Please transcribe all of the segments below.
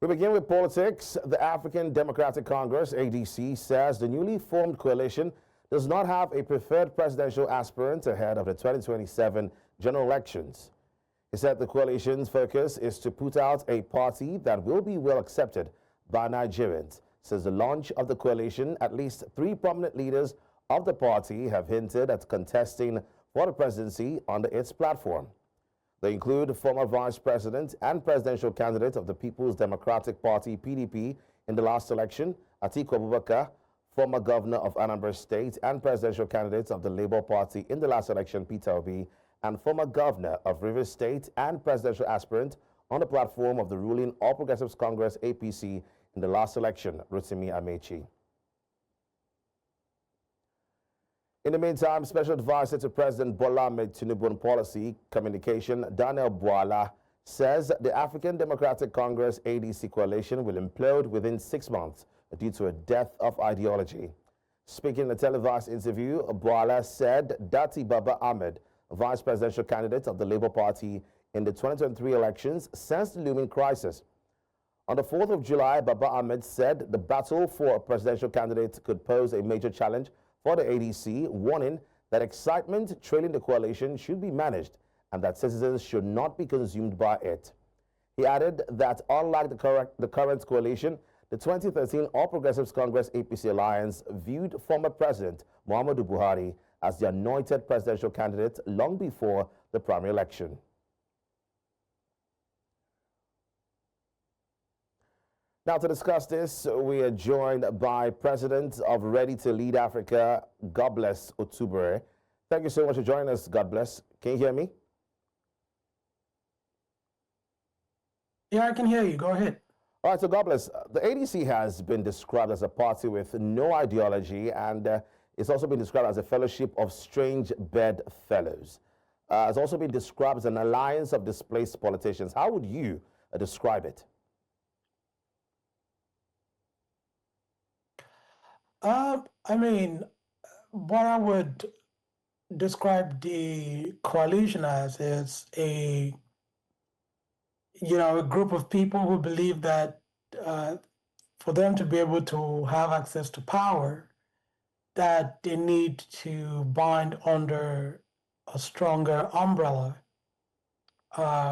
We begin with politics. The African Democratic Congress, ADC, says the newly formed coalition does not have a preferred presidential aspirant ahead of the 2027 general elections. He said the coalition's focus is to put out a party that will be well accepted by Nigerians. Since the launch of the coalition, at least 3 prominent leaders of the party have hinted at contesting for the presidency under its platform. They include former vice president and presidential candidate of the People's Democratic Party, PDP, in the last election, Atiku Abubakar, former governor of Anambra State and presidential candidate of the Labour Party in the last election, Peter Obi, and former governor of Rivers State and presidential aspirant on the platform of the ruling All Progressives Congress, APC, in the last election, Rotimi Amechi. In the meantime, Special Advisor to President Bola Tinubu on Policy Communication, Bwala, says the African Democratic Congress ADC coalition will implode within 6 months due to a death of ideology. Speaking in a televised interview, Bwala said Datti Baba-Ahmed, vice presidential candidate of the Labour Party in the 2023 elections, sensed the looming crisis. On the 4th of July, Baba-Ahmed said the battle for a presidential candidate could pose a major challenge for the ADC, warning that excitement trailing the coalition should be managed and that citizens should not be consumed by it. He added that unlike the current coalition, the 2013 All Progressives Congress APC alliance viewed former President Muhammadu Buhari as the anointed presidential candidate long before the primary election. Now, to discuss this, we are joined by President of Ready to Lead Africa, God Bless Otubere. Thank you so much for joining us, God Bless. Can you hear me? Yeah, I can hear you. Go ahead. All right, so God Bless. The ADC has been described as a party with no ideology, and it's also been described as a fellowship of strange bedfellows. It's also been described as an alliance of displaced politicians. How would you describe it? I mean, what I would describe the coalition as is a group of people who believe that for them to be able to have access to power, that they need to bind under a stronger umbrella,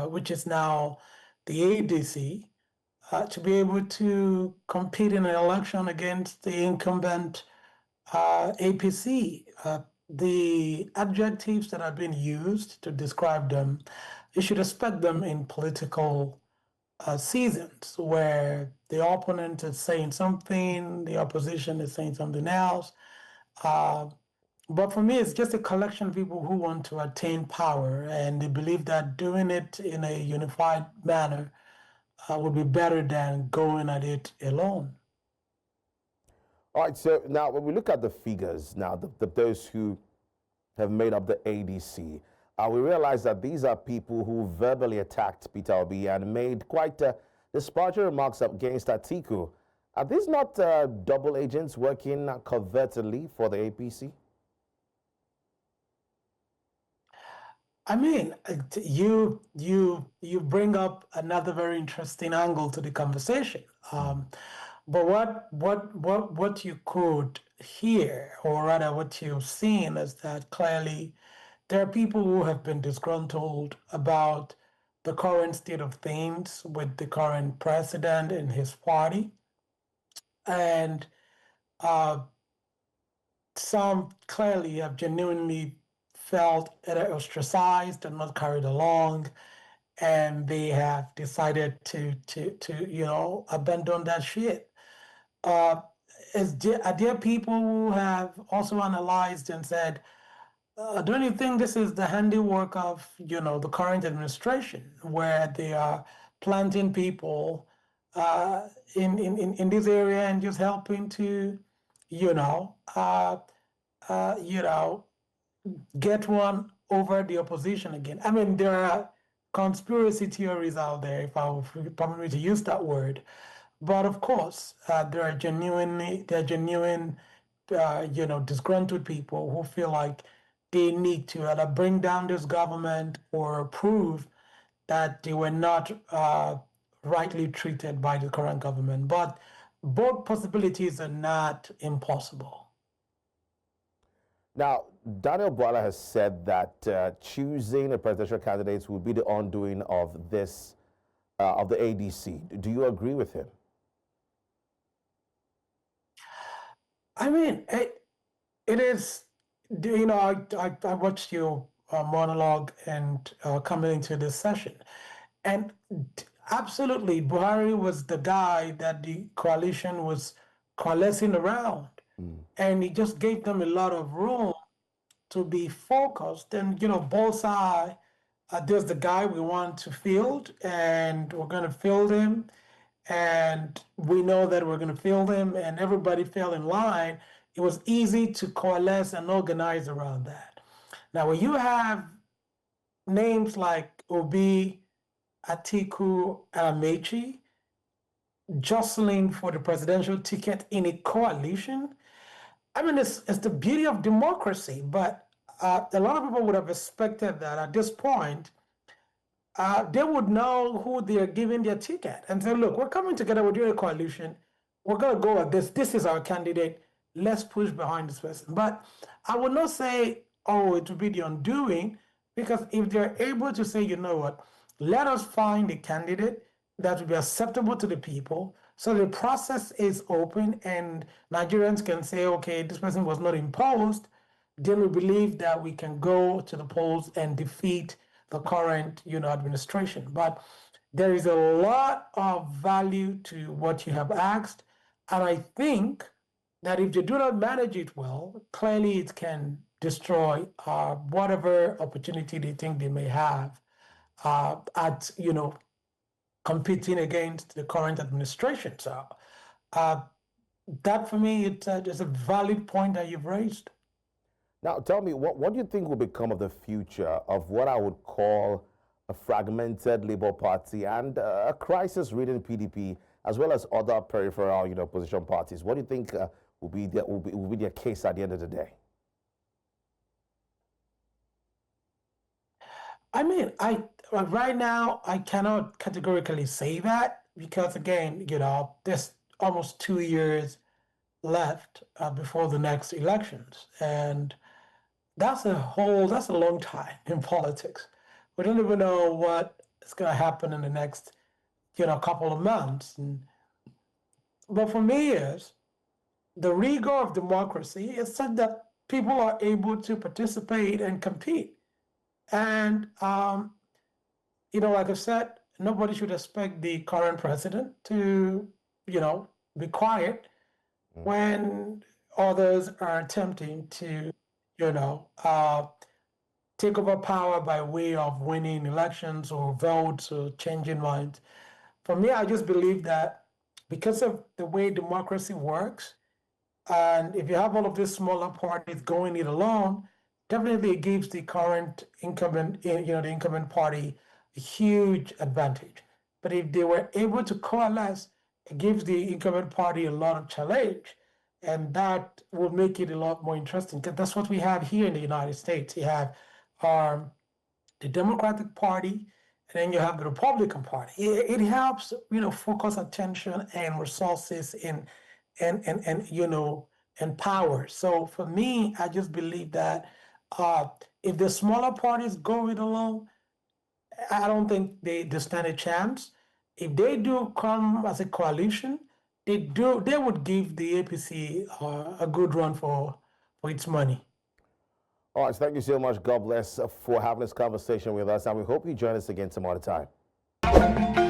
which is now the ADC. To be able to compete in an election against the incumbent APC. The adjectives that have been used to describe them, you should expect them in political seasons where the opponent is saying something, the opposition is saying something else. But for me, it's just a collection of people who want to attain power, and they believe that doing it in a unified manner would be better than going at it alone. All right, so now when we look at the figures now, those who have made up the ADC, we realize that these are people who verbally attacked Peter Obi and made quite disparaging remarks against Atiku. Are these not double agents working covertly for the APC? I mean, you bring up another very interesting angle to the conversation. But what you could hear, or rather what you've seen, is that clearly there are people who have been disgruntled about the current state of things with the current president and his party. And some clearly have genuinely felt ostracized and not carried along, and they have decided to abandon that shit. Are there people who have also analyzed and said, don't you think this is the handiwork of the current administration, where they are planting people in this area and just helping to get one over the opposition again? I mean, there are conspiracy theories out there, if I were permitted to use that word. But of course, there are genuine, disgruntled people who feel like they need to either bring down this government or prove that they were not rightly treated by the current government. But both possibilities are not impossible. Now, Daniel Bwala has said that choosing a presidential candidate will be the undoing of this, of the ADC. Do you agree with him? I mean, it is, you know, I watched your monologue and coming into this session. And absolutely, Buhari was the guy that the coalition was coalescing around. And he just gave them a lot of room to be focused. And, you know, both sides, there's the guy we want to field, and we're going to field him. And we know that we're going to field him, and everybody fell in line. It was easy to coalesce and organize around that. Now, when you have names like Obi, Atiku, and Amechi jostling for the presidential ticket in a coalition, I mean, it's the beauty of democracy, but a lot of people would have expected that at this point, they would know who they are giving their ticket and say, look, we're coming together, we're doing a coalition, we're going to go at this, this is our candidate, let's push behind this person. But I would not say, oh, it would be the undoing, because if they're able to say, you know what, let us find a candidate that will be acceptable to the people, so the process is open and Nigerians can say, okay, this person was not imposed, then we believe that we can go to the polls and defeat the current, you know, administration. But there is a lot of value to what you have asked, and I think that if they do not manage it well, clearly it can destroy whatever opportunity they think they may have at, you know, competing against the current administration. So that for me, it's a valid point that you've raised. Now, tell me, what do you think will become of the future of what I would call a fragmented Labour Party and a crisis-ridden PDP, as well as other peripheral, you know, opposition parties? What do you think will be their case at the end of the day? I mean, right now I cannot categorically say that, because again, you know, there's almost 2 years left before the next elections, and that's a long time in politics. We don't even know what is going to happen in the next, you know, couple of months. But for me, is the rigor of democracy is such that people are able to participate and compete. And you know, like I said, nobody should expect the current president to, you know, be quiet when others are attempting to, you know, take over power by way of winning elections or votes or changing minds. For me, I just believe that because of the way democracy works, and if you have all of these smaller parties going it alone, definitely it gives the current incumbent, you know, the incumbent party a huge advantage. But if they were able to coalesce, it gives the incumbent party a lot of challenge, and that will make it a lot more interesting. Because that's what we have here in the United States. You have the Democratic Party, and then you have the Republican Party. It helps, you know, focus attention and resources and you know, and power. So for me, I just believe that if the smaller parties go it alone, I don't think they stand a chance. If they do come as a coalition, they would give the APC a good run for its money. All right, so thank you so much. God bless for having this conversation with us, and we hope you join us again some other time.